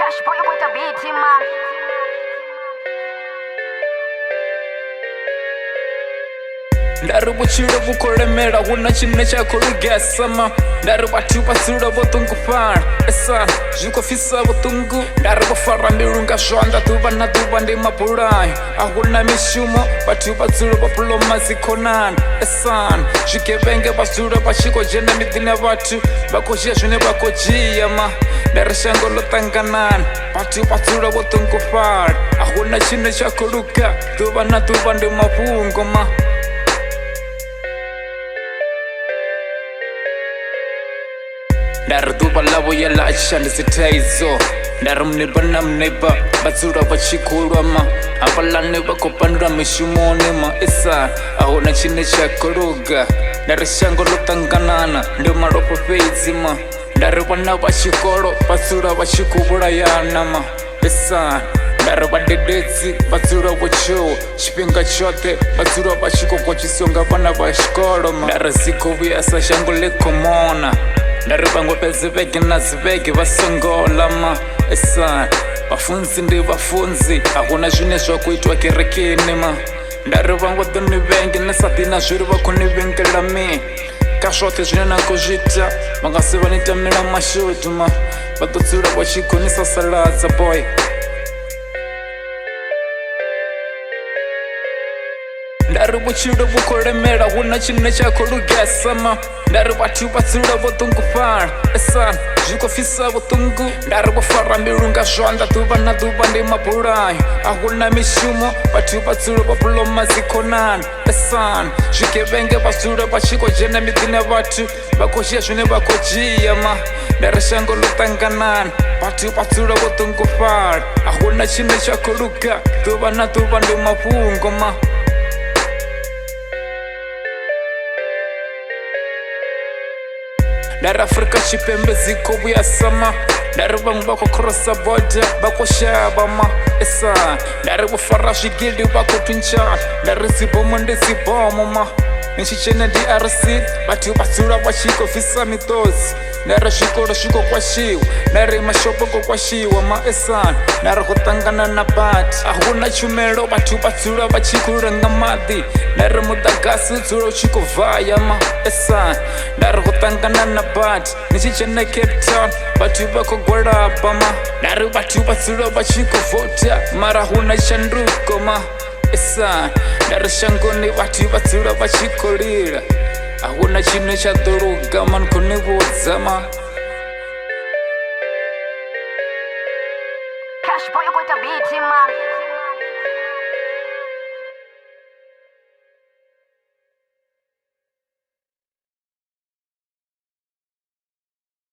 Cash boy, you going to beat him, man. Ndari Vhutshilo vukolemela huna chine chako lugesama. Ndari vhathu vhadzula vho ṱungufhala esa zwi khou fhisa vhuṱungu. Ndari vho fara mbilu nga zwanḓa ḓuvha na ḓuvha ndi mabulayo. Ahuna mishumo vhathu vhadzula vho puloma dzikhonani esana. Zwigevhenge vha dzula vha tshi khou dzhena miḓini ya vhathu vha khou dzhia zwine vha khou dzhia ma. Ndari shango ḽo ṱanganana vhathu vha dzula vho ṱungufhala. Ahuna tshine tsha khou luga ḓuvha na ḓuvha ndi mafhungo ma. Ndari ḓuvha ḽavho ya ḽa a tshi shandisi thaidzo. Ndari muneiba na muneiba vha dzula vha tshi khou lwa ma. Havhaḽani vha khou pandula mishumoni ma esa ahuna tshine tsha khou luga. Ndari shango ḽo ṱanganana ndi malofha fhedzi ma. Ndari vhana vha tshikolo vha dzula vha tshi khou vhulayana ma esa. Ndari vhadededzi vha dzula vho tshuwa tshifhinga tshoṱhe vha dzula vha tshi khou gotshiswa nga vhana vha tshikolo ma. Ndari dzi khou vhuya sa shango ḽi khou mona. Ndari vhaṅwe fhedzi vhege na dzi vhege vha songo ḽa ma esa. Vhafunzi ndi vhafunzi ahuna zwine zwa khou itwa kerekeni ma. Ndari vhaṅwe ḓo ni vhenge na sa ḓi na zwiri vha khou ni vhengela mi. Ka zwoṱhe zwine na khou zwi ita vha nga si vha ni tamela mashudu ma. Vha ḓo dzula vha tshi khou ni sasaladza boy. Ndari Vhutshilo vukolemela huna tshine tsha khou lugesa ma. Ndari vhathu vha dzula vho ṱungufhala esa zwi khou fhisa vhuṱungu. Ndari vho fara mbilu nga zwanḓa ḓuvha na ḓuvha ndi mabulayo. Ahuna mishumo vhathu vha dzula vho puloma dzikhonani esana. Zwigevhenge vha dzula vha tshi khou dzhena miḓini ya vhathu vha khou dzhia zwine vha khou dzhia ma. Ndari shango ḽo ṱanganana vhathu vha dzula vho ṱungufhala. Ahuna tshine tsha khou luga ḓuvha na ḓuvha ndi mafhungo ma. Ndari Afrika Tshipembe dzi khou vhuya sama. Ndari vhaṅwe vha khou khorosa border vha khou shavha ma esa. Ndari vho fara zwigili vha khou thuntshana. Ndari dzibomo ndi dzibomo ma. Ni tshi dzhena DRC vhathu vha dzula vha tshi khou bvisa miṱodzi. Ndari zwikolo zwi khou kwashiwa. Ndari mashopo khou kwashiwa ma esana. Ndari khou ṱangana na badi ahuna tshumelo vhathu vha dzula vha tshi khou renga maḓi. Ndari muḓagasi dzula u tshi khou vaya ma esana. Ndari khou ṱangana na badi ni tshi dzhena Cape Town vhathu vha khou gwalaba ma. Ndari vhathu vha dzula vha tshi khou vota mara huna tshanduko ma esa. Ndari shangoni vhathu vha dzula vha tshi khou lila ahuna tshine tsha ḓo luga ma. Ni khou ni vhudza ma. Cash boy, you going to beat him, man.